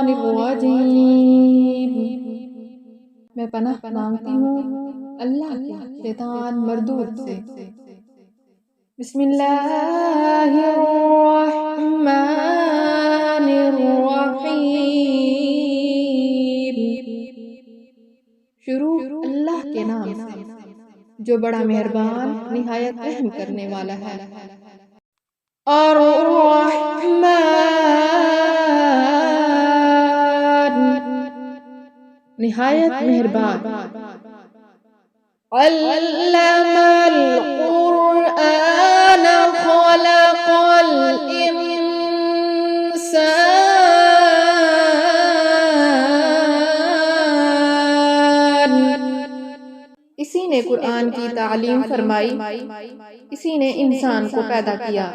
शैतानिर्रजीम। मैं पनाह मांगती हूँ अल्लाह के शैतान मरदूद से। बिस्मिल्लाहिर्रहमानिर्रहीम। शुरू अल्लाह के नाम से जो बड़ा मेहरबान निहायत रहम करने वाला है। और निहायत मेहरबान। अल्लमल क़ुरआन खलक़ल इंसान। इसी ने कुरान की तालीम फरमाई, इसी ने इंसान को पैदा किया।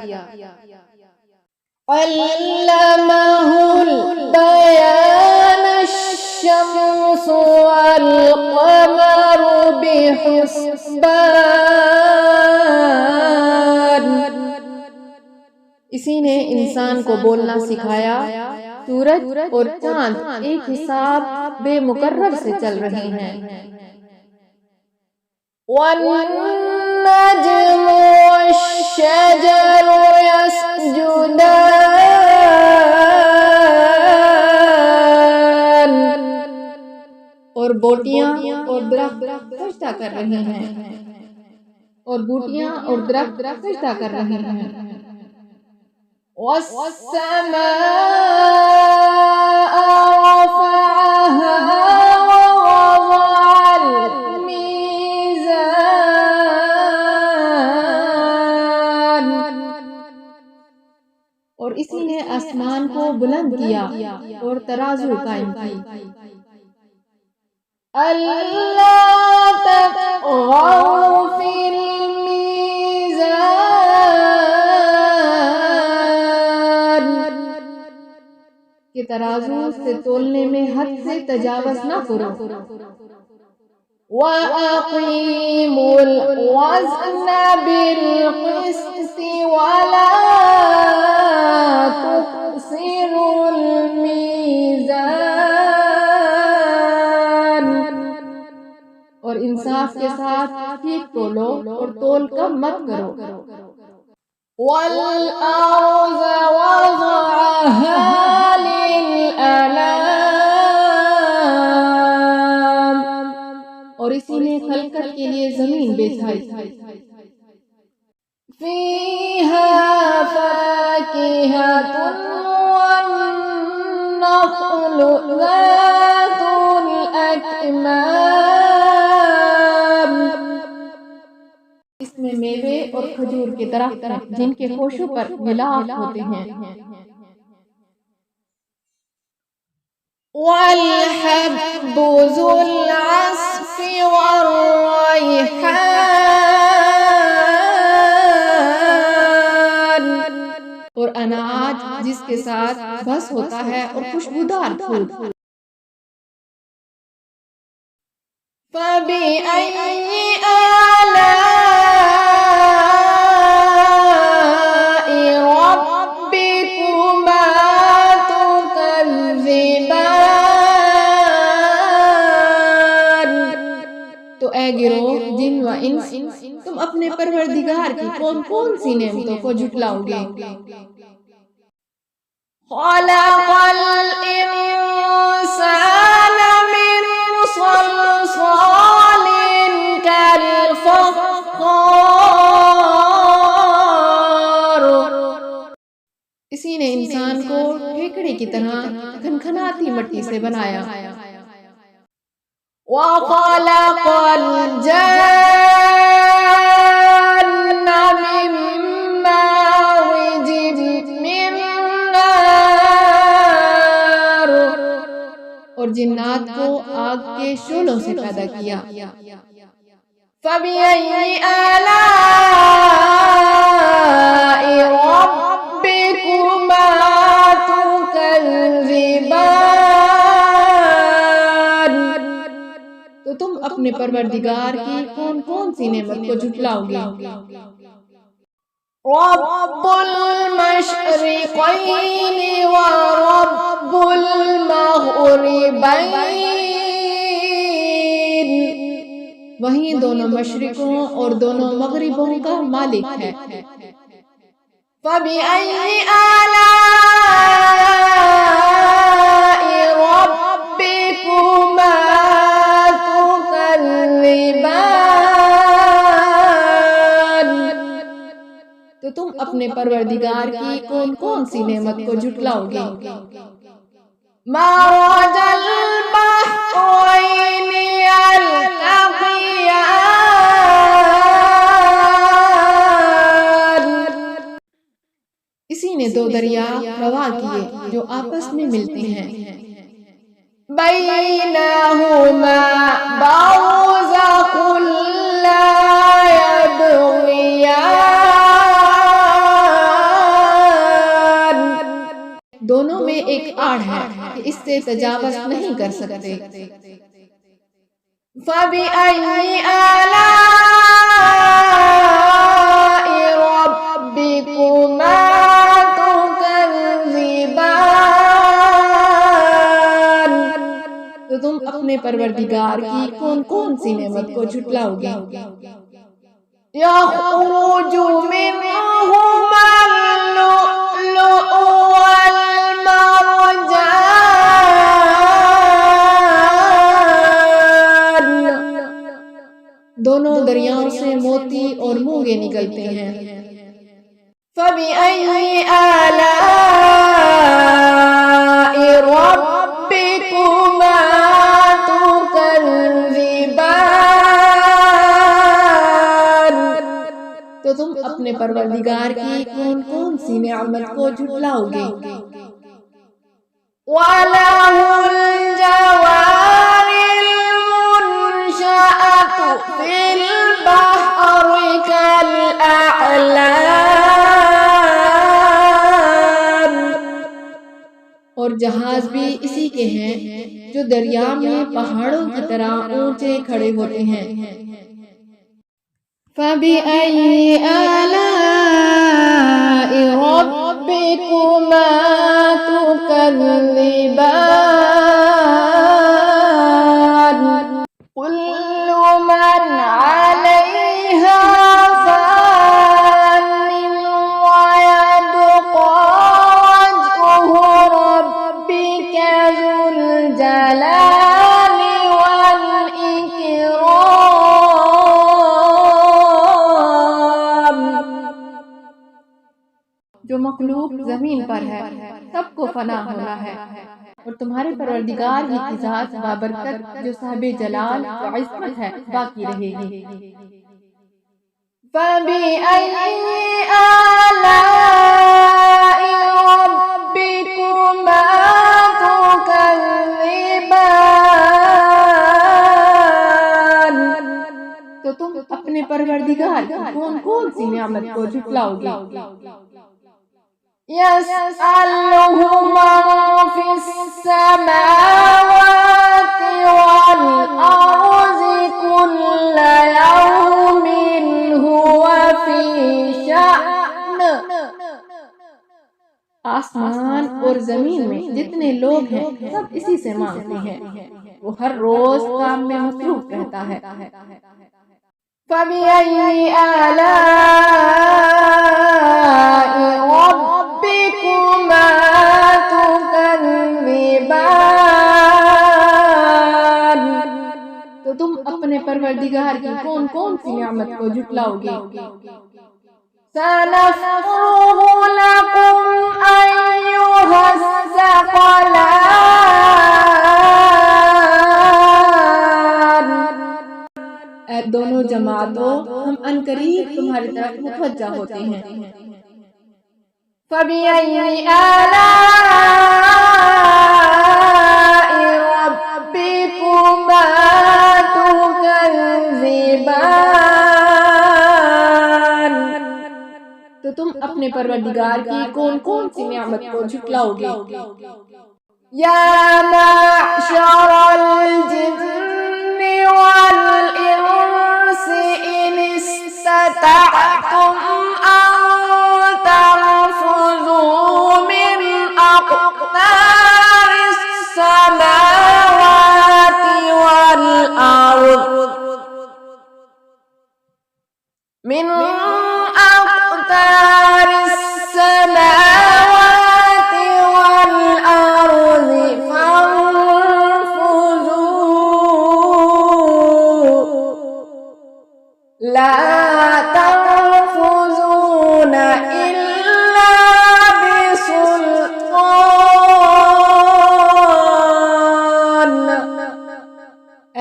अल्लमहुल बयान अश-शम्सु वल क़मरु बिहुस्बान। इसी ने इंसान को बोलना सिखाया, सूरज और चांद एक हिसाब बेमुकर्रर से चल रहे हैं। वन्नज्मु वश्शजरु यसजुदान। और बोटियां और दरख्त सजदा कर रहे हैं, और बूटियां और दरख्त सजदा कर रहे हैं। वस्समाअ रफ़अहा ववज़अल मीज़ान। और इसी ने आसमान को बुलंद किया और तराजू कायम की। अल्ला तत्ग़ौ फ़िल मीज़ान। कि तराजू से तोलने में हद से तजावज़ न करो। वअक़ीमुल वज़्न बिल क़िस्ति वला तुख़सिरुल मीज़ान। और इंसाफ के साथ ठीक तोलो और तोल कम मत करो। वल अर्ज़ वज़अहा लिल-अनाम। और इसी ने खलकत के लिए जमीन बिछाई। फ़ीहा फ़ाकिहतुन वन्नख़्लु ज़ातुल अकमाम। इसमें मेवे और खजूर के दरख्त हैं जिनके खोशों पर गिलाफ होते हैं। वल हब्बु ज़ुल अस्फ़ि वर्रैहान। और अनाज जिसके साथ बस होता है और खुशबूदार फूल। फ़बिअय्यि आलाइ रब्बिकुमा तुकज़्ज़िबान। तो ए गिरोह जिन व इंस, तुम अपने परवरदिगार की कौन कौन सी नेमतों को झुटलाओगे। खलक़ल इंसान मिन सलसालिन कल फ़ख़्ख़ार। इसी ने इंसान को ठेकड़े की तरह खनखनाती मिट्टी से बनाया। वख़लक़ल जान्न मिन मारिज मिन नार। और जिन्नात को आग के शोलों से पैदा किया। फ़बिअय्यि आलाइ रब्बिकुमा तुकज़्ज़िबान। तो तुम अपने परवरदिगार की कौन कौन सी नेमत को झुटलाओगे। रब्बुल मशरिक़ैनि व रब्बुल बैन, वही दोनों मशरिकों और दोनों मगरिबों का मालिक है। फबिअय्यि आलाइ रब्बिकुमा तुकज़्ज़िबान, तो तुम अपने परवरदिगार की कौन कौन सी नेमत को झुटलाओगे। मरजल बहरैनि यल्तक़ियान, इसी ने दो दरिया रवा किए जो आपस में मिलते हैं। बैनहुमा बरज़खुन ला यबग़ियान, दोनों में एक आड़ है कि इससे तजावज़ नहीं कर सकते। फबिअय्यि आलाइ रब्बिकुमा तुकज़्ज़िबान, तो तुम अपने परवरदिगार की कौन कौन सी नेमत को झुटलाओगे। यख़रुजु मिनहुमल लुअलुअ वल मरजान, दोनों दरियाओं से मोती और मूंगे निकलते हैं। फबिअय्यि आलाइ रब्बिकुमा तुकज़्ज़िबान, तो तुम अपने परवरदिगार की कौन कौन सी नेमत को झुटलाओगे। वलहुल जवारिल मुनशअतु फिल बहरि कल अअलाम, और जहाज भी इसी के हैं जो दरिया में पहाड़ों की तरह ऊंचे खड़े होते हैं। फबिअय्यि आलाइ रब्बिकुमा तुकज़्ज़िबान, कुल्लु मन अलैहा फ़ानिन व यब्क़ा वज्हु रब्बिका ज़ुल जलालि वल इकराम, जो मखलूक जमीन पर है सबको फना होना है, और तुम्हारे परवरदिगार ही की ज़ात बाबरकत जो साहिब जलाल व इज़्ज़त है बाकी रहेगी। फबिअय्यि आलाइ रब्बिकुमा तुकज़्ज़िबान, तो तुम अपने परवरदिगार की कौन कौन सी नेमत को झुटलाओगे। यसअलुहु मन फिस्समावाति वल अर्ज़ि कुल्ल यौमिन हुवा फी शअन, आसमान और जमीन में जितने लोग हैं सब इसी से मांगते हैं, वो हर रोज काम में मसरूफ रहता है। फबिअय्यि आलाइ रब्बिकुमा तुकज़्ज़िबान, तो तुम अपने परवरदिगार की कौन कौन सी नेमत को झुटलाओगे। सनफ़्रुगु लकुम अय्युहस सक़लान, दोनों जमातों हम अनकरीब तुम्हारी तरफ मुतवज्जा होते हैं। फबिअय्यि आलाइ रब्बिकुमा तुकज़्ज़िबान, तो तुम अपने परवरदिगार की कौन कौन सी नेमत को झुटलाओगे। या माशरल जिन्नि वल इंसी इन इस्ततअतुम अन तंफुज़ू मिन अक़तारिस समावाति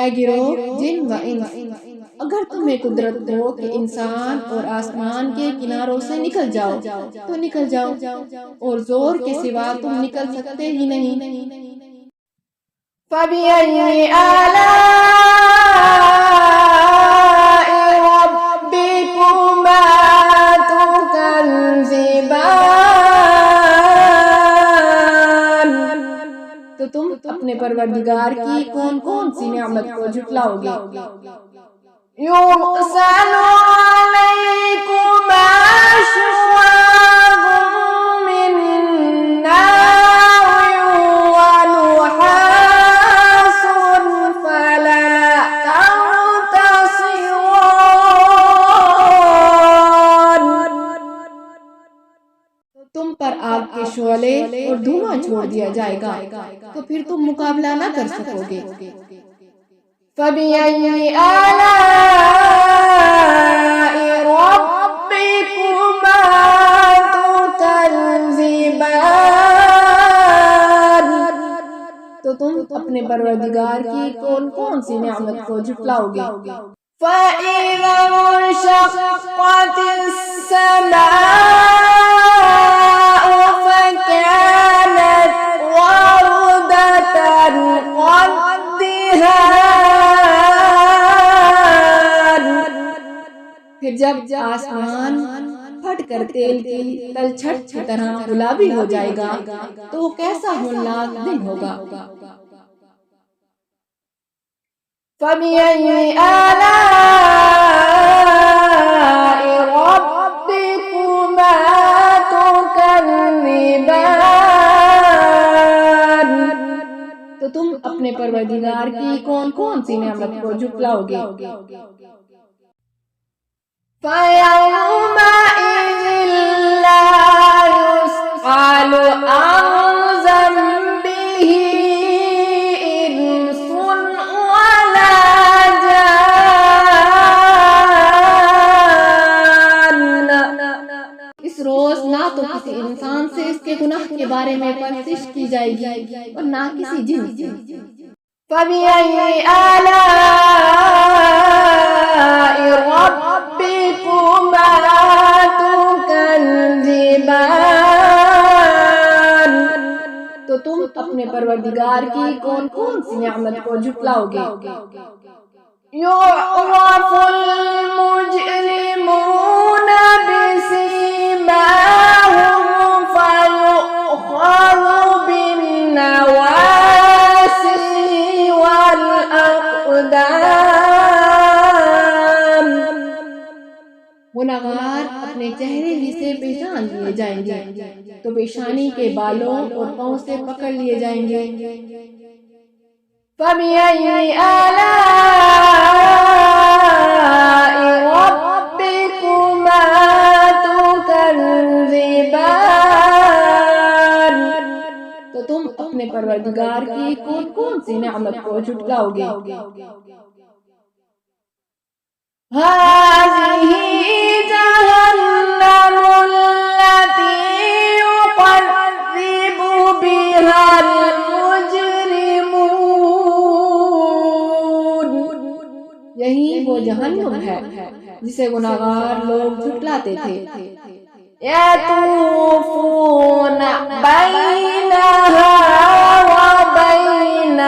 ऐ गिरोह जिन व इंस, अगर तुम्हें कुदरत हो कि इंसान और आसमान के किनारों से निकल जाओ तो निकल जाओ, और जोर के सिवा तुम निकल सकते ही नहीं। फबिअय्यि आलाइ रब्बिकुमा तुकज़्ज़िबान, तो तुम अपने परवरदिगार की कौन कौन सी नेमत को झुटलाओगे। युरसलु अलैकुमा शुवाज़ुम मिन नार व नुहासुन फला तंतसिरान, तुम पर आग के शोले और धुआं छोड़ दिया जाएगा, तो फिर तुम मुकाबला न कर सकोगे। फबिअय्यि आलाइ रब्बिकुमा तुकज़्ज़िबान, तो तुम अपने परवरदिगार की कौन कौन सी नेमत को झुटलाओगे। फ़इज़ा इंशक़्क़तिस समाउ फ़कानत वरदतन क़द्दिहान, फिर जब आसमान फट कर तेल की तलछट की तरह गुलाबी हो जाएगा तो वो कैसा होलनाक दिन होगा। फबिअय्यि आलाइ रब्बिकुमा तुकज़्ज़िबान, तो तुम अपने परवरदिगार की कौन कौन सी नेमत को झुटलाओगे। फयौमइज़िन ला युस्अलु अन ज़ंबिही इंसुन वला जान, इस रोज ना तो किसी इंसान से इसके गुनाह के बारे में परसिश की जाएगी और ना किसी जिन से। फबिअय्यि आलाइ रब्बिकुमा तुकज़्ज़िबान, तो तुम अपने परवरदिगार की कौन कौन सी नेमत को झुटलाओगे। युअरफ़ुल मुजरिमून बिसीमाहुम फयुख़ज़ु बिन्नवासिय वल अक़दाम, गुनहगार अपने चेहरे ही से पहचान लिए जाएंगे तो पेशानी के बालों और पांव से पकड़ लिए जाएंगे। फबिअय्यि आलाइ रब्बिकुमा तुकज़्ज़िबान, तो तुम अपने परवरदिगार की कौन कौन सी नेमत को झुटलाओगे। हाज़िही जहन्नमुल्लती युकज़्ज़िबु बिहल मुजरिमून, यही वो जहन्नुम है जिसे गुनाहगार लोग झुटलाते थे। यतूफ़ून बैनहा व बैन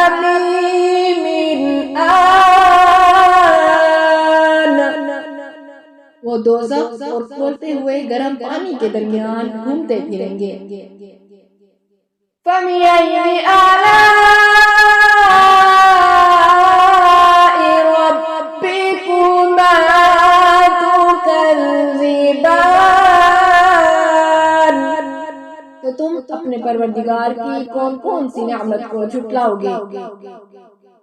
हमीमिन आन, वो दोज़ख और खोलते हुए गर्म पानी के दरमियान घूमते फिरेंगे। फबिअय्यि आलाइ रब्बिकुमा तुकज़्ज़िबान, तो तुम अपने परवरदिगार की कौन कौन सी नेमत को झुटलाओगे।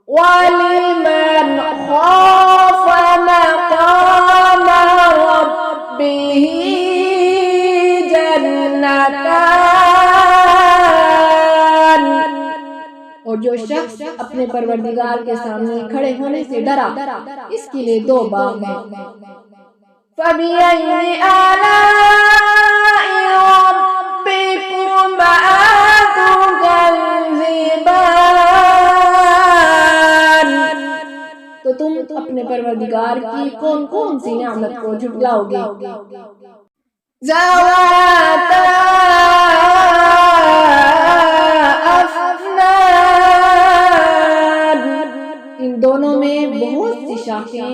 वलिमन खाफ़ मक़ाम रब्बिही जन्नतान, और जो शख्स अपने परवरदिगार के सामने खड़े होने से डरा इसके लिए दो बाग हैं। फबिअय्यि आलाइ रब्बिकुमा तुकज़्ज़िबान, परवरदिगार की कौन कौन सी नेमत को झुटलाओगे? ज़वाता अफ़नान, इन दोनों में बहुत सी शाखें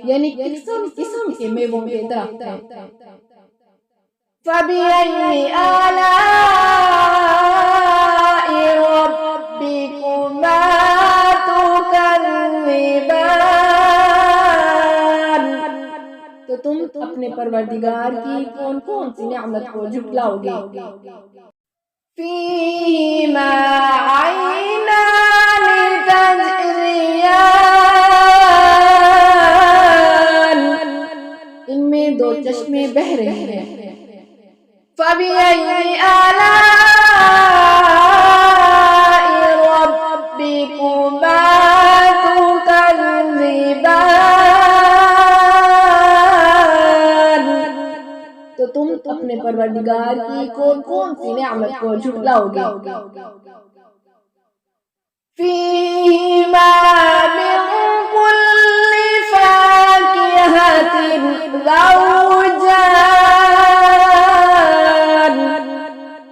यानी किस्म किस्म के मेवों के दरख्त हैं। फ़बिअय्यि आलाइ रब्बिकुमा तुकज़्ज़िबान, तो तुम अपने परवरदिगार की कौन कौन सी नेमत को झुटलाओगे? फ़ीहिमा ऐनानि तजरियान, इनमें दो चश्मे बह रहे हैं। फ़बिअय्यि आलाइ रब्बिकुमा तुकज़्ज़िबान, तो तुम अपने परवरदिगार की कौन कौन सी नेमत को झुटलाओगे? फ़ीहिमा मिन कुल्लि फ़ाकिहतिन ज़ौजान,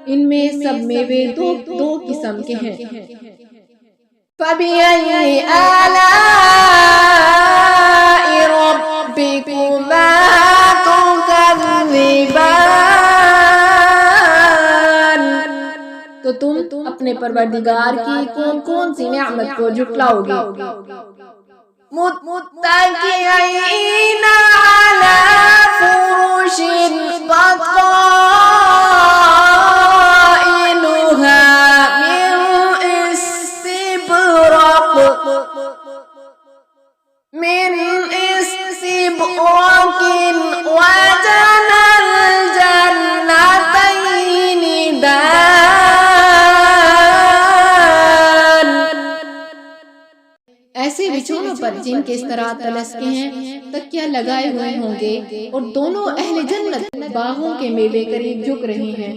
इनमें सब मेवे दो दो किस्म के हैं। फ़बिअय्यि आलाइ रब्बिकुमा तुकज़्ज़िबान, तो तुम अपने परवरदिगार की कौन कौन सी नेमत को झुटलाओगे? मुत्तकिईना अला फुरुशिन बताइनुहा मिन इस्तिबरक़ वजनल जन्नतैनि दान, ऐसे बिछोनों पर जिनके इस्तरा तलस्के हैं, तकिया लगाए हुए होंगे और दोनों अहले जन्नत बागों के मेवे करीब झुक रहे हैं।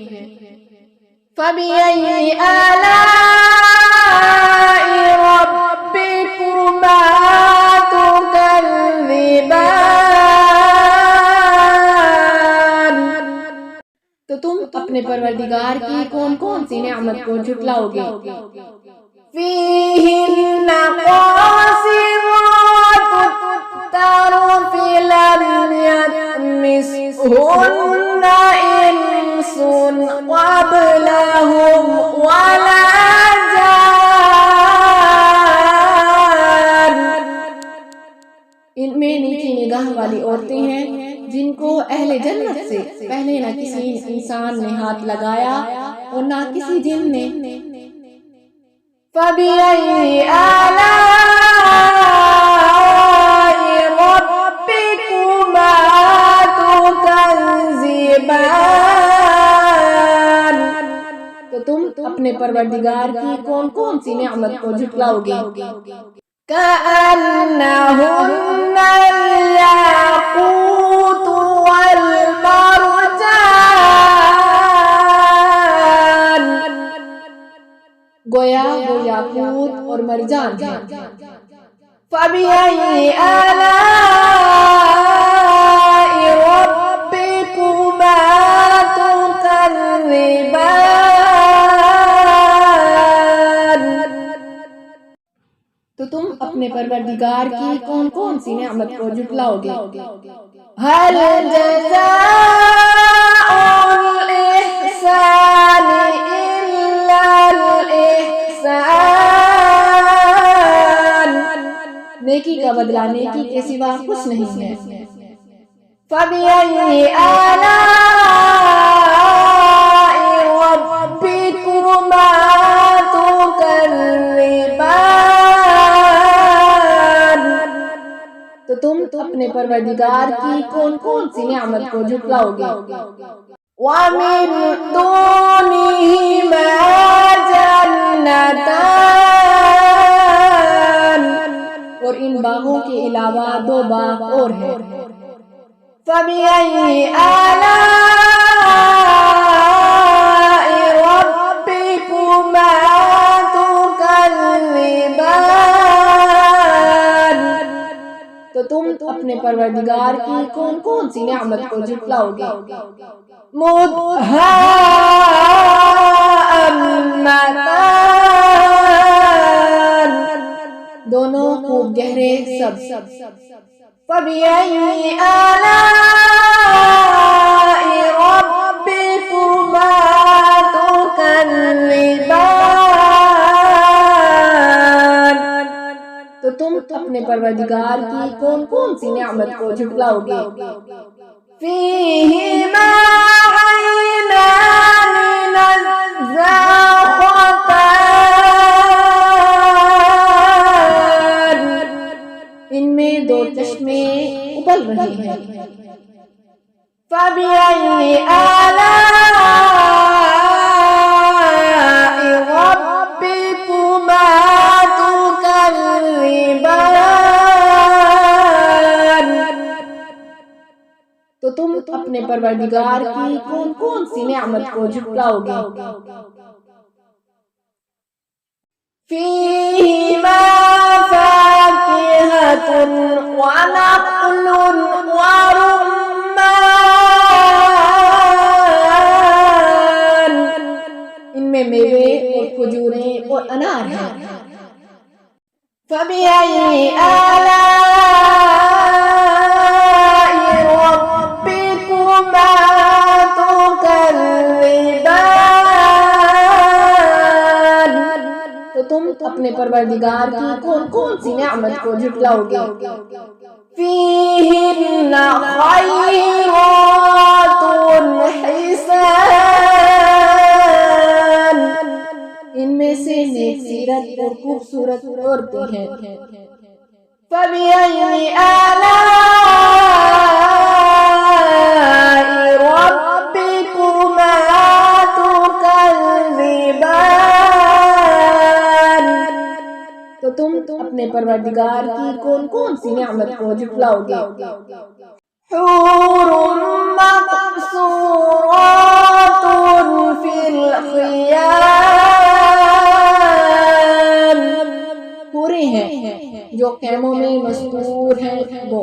फ़बिअय्यि आलाइ रब्बिकुमा तुकज़्ज़िबान, तो तुम अपने परवरदिगार की कौन कौन सी नेमत को झुटलाओगे? फ़ीहिन्ना क़ासिरातुत तर्फ़ि लम यत्मिसहुन्ना इंसुन क़ब्लहुम वला जान, इनमें नीची निगाह वाली औरतें हैं जिनको अहले जन्नत से पहले न किसी इंसान ने हाथ लगाया और न किसी जिन ने। फ़बिअय्यि आलाइ रब्बिकुमा तुकज़्ज़िबान, तो तुम अपने परवरदिगार की कौन कौन सी नेमत को झुटलाओगे? कअन्नहुन्नल याक़ूत वल मरजान, गोया वो याकूत और मरजान है। फ़बिअय्यि आलाइ रब्बिकुमा तुकज़्ज़िबान, तो तुम अपने परवरदिगार की कौन कौन सी नेमत को झुटलाओगे? हल जज़ाउल इहसानि इल्लल इहसान, नेकी का बदला नेकी के सिवा कुछ नहीं है। फ़बिअय्यि आलाइ रब्बिकुमा तुकज़्ज़िबान, तो तुम अपने परवरदिगार की कौन कौन सी नेमत को झुटलाओगे? वमिन दूनिहिमा जन्नतान, और इन बागों के अलावा दो बाग और हैं। फ़बिअय्यि आलाइ रब्बिकुमा तुकज़्ज़िबान, तो तुम परवरदिगार की कौन कौन सी नेमत को झुटलाओगे? मुदहाम्मतान, दोनों खूब गहरे सब। फबिअय्यि आलाइ रब्बिकुमा तुकज़्ज़िबान, तो तुम अपने परवरदिगार की कौन कौन सी नेमत को झुटलाओगे? फीहिमा ऐनानि नज़्ज़ाख़तान, इनमें दो चश्मे उबल रहे हैं। फबिअय्यि आलाइ रब्बिकुमा तुकज़्ज़िबान, तो तुम अपने परवरदिगार की कौन कौन सी नेमत को झुटलाओगे? फीहिमा फाकिहतुन व नख़्लुन व रुम्मान, इनमें मेवे और खजूरें और अनार हैं। फबिअय्यि आलाइ रब्बिकुमा तुकज़्ज़िबान, तो तुम अपने परवरदिगार की कौन कौन सी नेमत को झुटलाओगे? फीहिन्ना खैरातुन हिसान, इनमें से नेक सीरत और खूबसूरत औरतें हैं। फबिअय्यि आलाइ रब्बिकुमा तुकज़्ज़िबान, तो तुम अपने परवरदिगार की कौन कौन सी नेमत को झुटलाओगे? हूरुम मक़सूरातुन फिल ख़ियाम, पूरे हैं जो खेमों में मस्तूर हैं वो।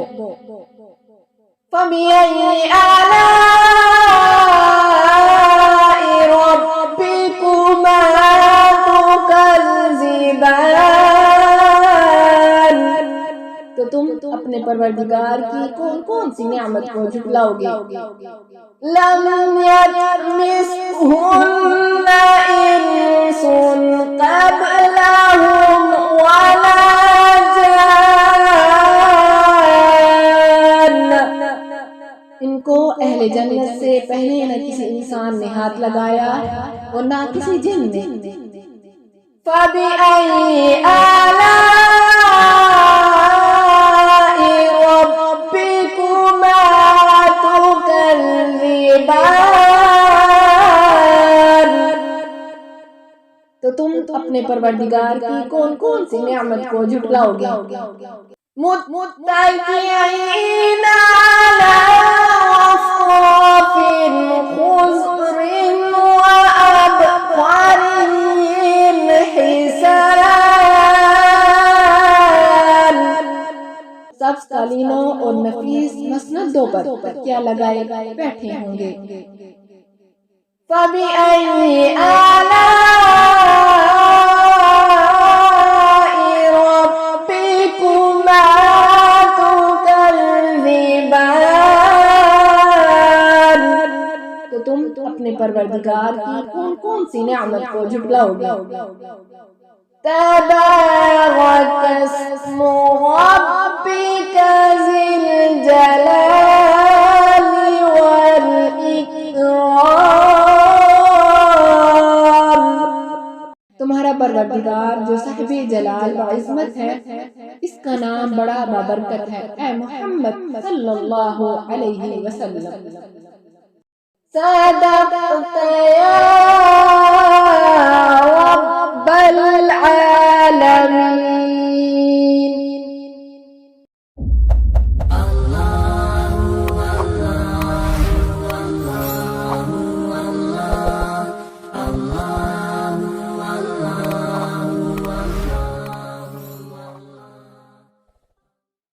फबिअय्यि आलाइ रब्बिकुमा तुकज़्ज़िबान, तो तुम अपने परवरदिगार की कौन कौन सी नेमत को झुटलाओगे? लम यतमिसहुन्ना इंसुन क़ब्लहुम वला जान, इनको अहले जन्नत से पहले न किसी इंसान ने हाथ लगाया और न किसी जिन ने। फबिअय्यि आलाइ रब्बिकुमा तुकज़्ज़िबान, तो तुम अपने परवरदिगार की कौन कौन सी नेमत को झुटलाओगे? मुत्तकिईना अला रफ़रफ़िन ख़ुज़रिन व अबक़रिन हिसान, सब्ज़ कालीनों और नफीस मसनदों पर तकिया लगाए बैठे होंगे। फबिअय्यि आलाइ रब्बिकुमा तुकज़्ज़िबान, तो तुम अपने परवरदिगार की कौन कौन सी नेमत को झुटलाओगे? तबारकस्मु रब्बिका ज़िल जलाली वल इकराम, तुम्हारा परवरदिगार जो साहिबे जलाल व इज़्ज़त है, इसका नाम बड़ा बाबरकत है। ऐ मोहम्मद सल्लल्लाहु अलैहि वसल्लम, सदक़त या रब्बल आलमीन।